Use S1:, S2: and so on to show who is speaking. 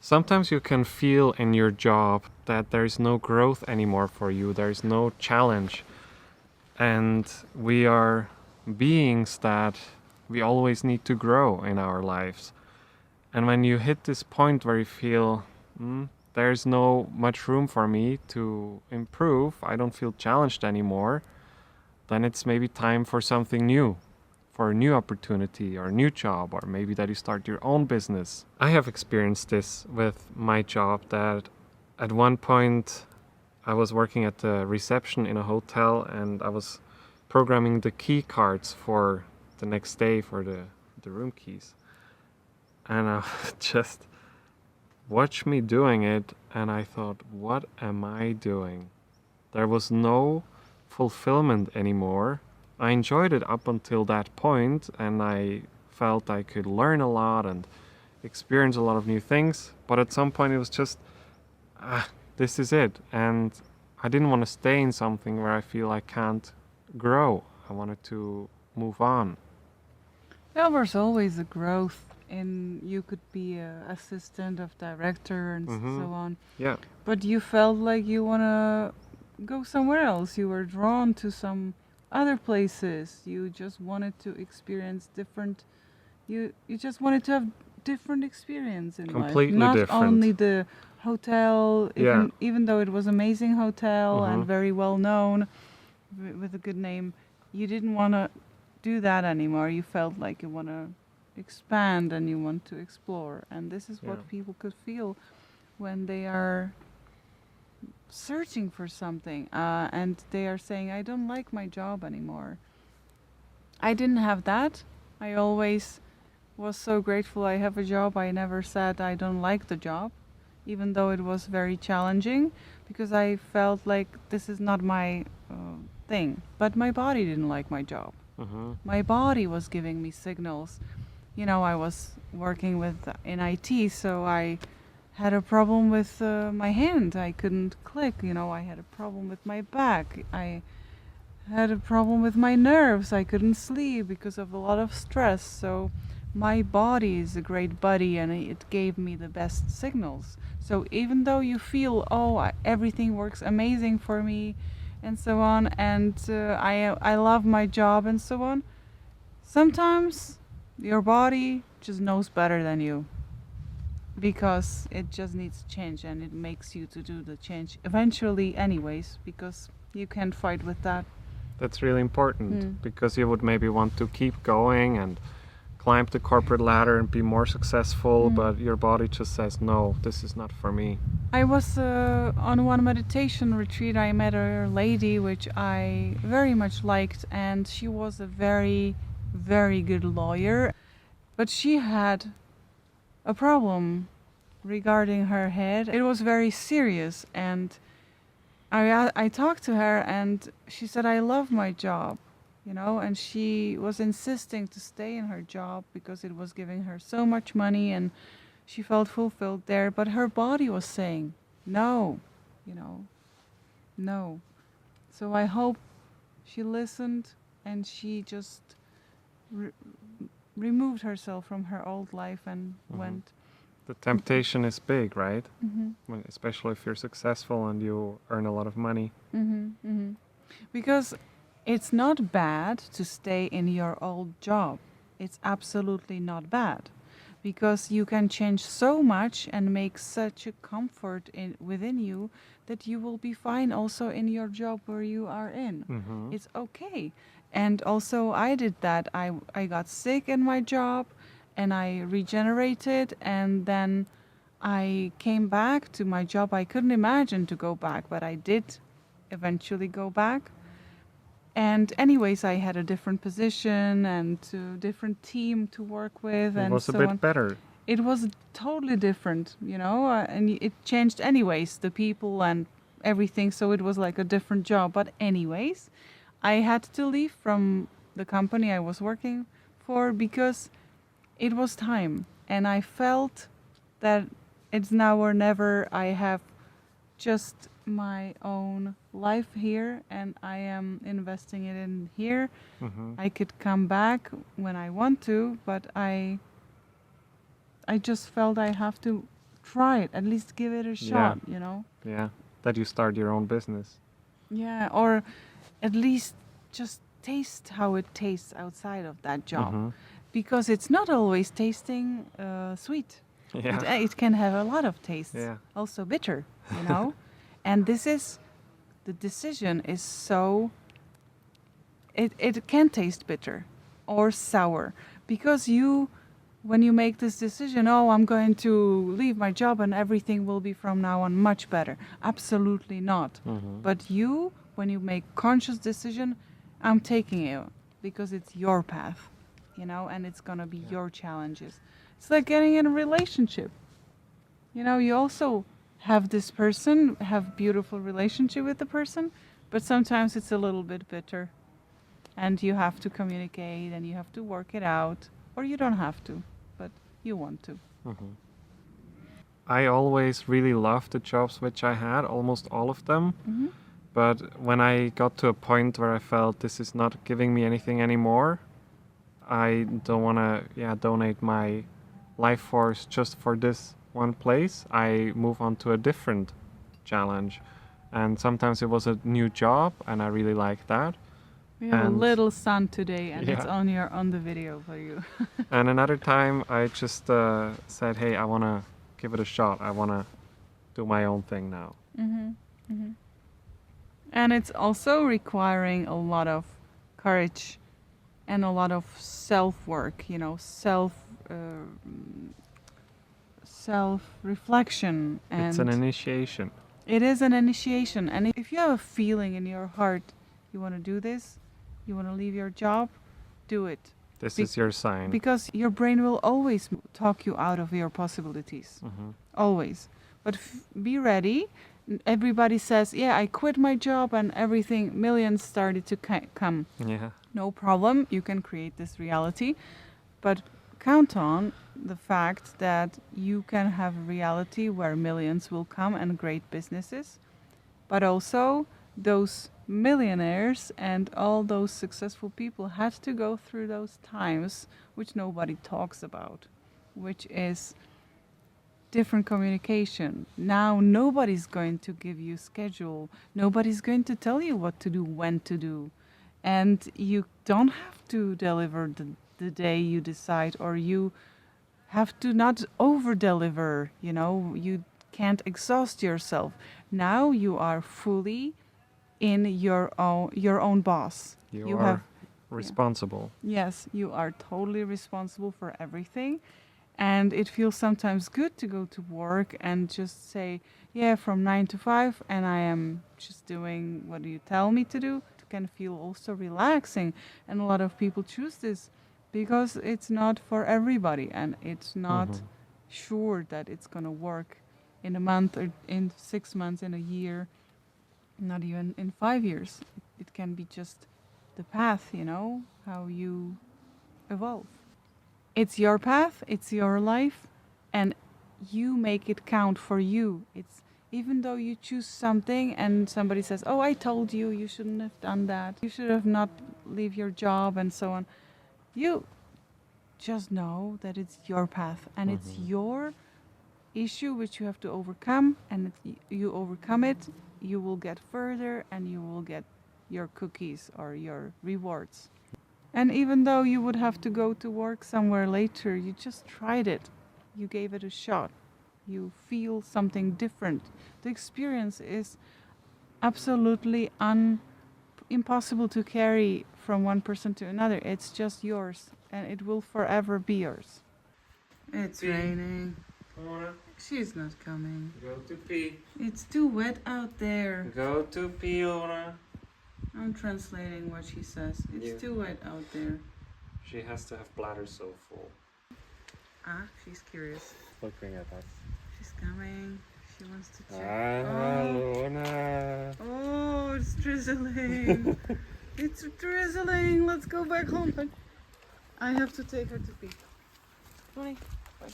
S1: Sometimes you can feel in your job that there is no growth anymore for you, there is no challenge. And we are beings that we always need to grow in our lives. And when you hit this point where you feel, there's no much room for me to improve, I don't feel challenged anymore, then it's maybe time for something new, for a new opportunity or a new job, or maybe that you start your own business. I have experienced this with my job that at one point I was working at the reception in a hotel and I was programming the key cards for the next day for the room keys. And I just watched me doing it and I thought, what am I doing? There was no fulfillment anymore. I enjoyed it up until that point and I felt I could learn a lot and experience a lot of new things. But at some point it was just, this is it. And I didn't want to stay in something where I feel I can't grow. I wanted to move on.
S2: There was always a growth in you could be a assistant of director and so on.
S1: Yeah.
S2: But you felt like you want to go somewhere else. You were drawn to some other places. You just wanted to experience different. You just wanted to have different experience in
S1: Completely
S2: life. Not
S1: different.
S2: only the hotel, even though it was amazing hotel and very well known with a good name, you didn't want to do that anymore. You felt like you want to expand and you want to explore. And this is what people could feel when they are searching for something and they are saying, I don't like my job anymore. I didn't have that. I always was so grateful I have a job. I never said I don't like the job, even though it was very challenging, because I felt like this is not my thing. But my body didn't like my job. My body was giving me signals. You know, I was working in IT, so I had a problem with my hand. I couldn't click. You know, I had a problem with my back. I had a problem with my nerves. I couldn't sleep because of a lot of stress. So my body is a great buddy and it gave me the best signals. So even though you feel, everything works amazing for me and so on, and I love my job and so on, sometimes your body just knows better than you, because it just needs change and it makes you to do the change eventually anyways, because you can't fight with that.
S1: That's really important because you would maybe want to keep going and climb the corporate ladder and be more successful, but your body just says, no, this is not for me.
S2: I was on one meditation retreat. I met a lady which I very much liked, and she was a very, very good lawyer, but she had a problem regarding her head. It was very serious, and I talked to her and she said, I love my job, you know, and she was insisting to stay in her job because it was giving her so much money and she felt fulfilled there, but her body was saying no, you know, no. So I hope she listened and she just removed herself from her old life and went.
S1: The temptation is big, right? Especially if you're successful and you earn a lot of money.
S2: Because it's not bad to stay in your old job. It's absolutely not bad, because you can change so much and make such a comfort within you that you will be fine also in your job where you are in. It's okay. And also I did that. I got sick in my job and I regenerated, and then I came back to my job. I couldn't imagine to go back, but I did eventually go back. And anyways, I had a different position and a different team to work with.
S1: It
S2: and
S1: was
S2: so
S1: a bit
S2: on.
S1: better.
S2: It was totally different, you know, and it changed anyways, the people and everything. So it was like a different job. But anyways, I had to leave from the company I was working for because it was time. And I felt that it's now or never. I have just my own life here and I am investing it in here. I could come back when I want to, but I just felt I have to try it, at least give it a shot, you know?
S1: Yeah, that you start your own business.
S2: Yeah, or at least just taste how it tastes outside of that job. Because it's not always tasting sweet.
S1: Yeah.
S2: It can have a lot of tastes, also bitter, you know? And the decision is so, it can taste bitter or sour because when you make this decision, oh, I'm going to leave my job and everything will be from now on much better. Absolutely not. But when you make conscious decision, I'm taking it because it's your path, you know, and it's going to be your challenges. It's like getting in a relationship. You know, you also have this person, have beautiful relationship with the person, but sometimes it's a little bit bitter. And you have to communicate and you have to work it out. Or you don't have to, but you want to.
S1: I always really loved the jobs which I had, almost all of them. But when I got to a point where I felt this is not giving me anything anymore, I don't want to donate my life force just for this one place. I move on to a different challenge. And sometimes it was a new job and I really liked that.
S2: We have a little sun today and it's on the video for you.
S1: And another time I just said, hey, I want to give it a shot. I want to do my own thing now.
S2: And it's also requiring a lot of courage and a lot of self-work, you know, self-reflection. And
S1: it's an initiation.
S2: It is an initiation. And if you have a feeling in your heart, you want to do this, you want to leave your job, do it.
S1: This is your sign.
S2: Because your brain will always talk you out of your possibilities. Always. But be ready. Everybody says, yeah, I quit my job and everything, millions started to come.
S1: Yeah.
S2: No problem. You can create this reality. But count on the fact that you can have a reality where millions will come and great businesses. But also those millionaires and all those successful people had to go through those times which nobody talks about, which is different communication. Now nobody's going to give you schedule. Nobody's going to tell you what to do, when to do. And you don't have to deliver the day you decide, or you have to not over-deliver, you know, you can't exhaust yourself. Now you are fully in your own boss.
S1: You are responsible.
S2: Yes, you are totally responsible for everything. And it feels sometimes good to go to work and just say, yeah, from 9 to 5, and I am just doing what you tell me to do. It can feel also relaxing. And a lot of people choose this because it's not for everybody, and it's not sure that it's going to work in a month or in 6 months, in a year, not even in 5 years. It can be just the path, you know, how you evolve. It's your path, it's your life, and you make it count for you. It's even though you choose something and somebody says, oh, I told you, you shouldn't have done that. You should have not leave your job and so on. You just know that it's your path and it's your issue which you have to overcome, and you overcome it, you will get further and you will get your cookies or your rewards. And even though you would have to go to work somewhere later, you just tried it. You gave it a shot. You feel something different. The experience is absolutely impossible to carry from one person to another. It's just yours, and it will forever be yours. It's raining. She's not coming.
S1: Go to pee.
S2: It's too wet out there.
S1: Go to pee, Ona.
S2: I'm translating what she says. It's too wet out there.
S1: She has to have bladder so full.
S2: Ah, she's curious.
S1: Looking at us.
S2: She's coming. She wants to check.
S1: Ona.
S2: Oh, it's drizzling. It's drizzling. Let's go back home. I have to take her to pee. Tony, bye.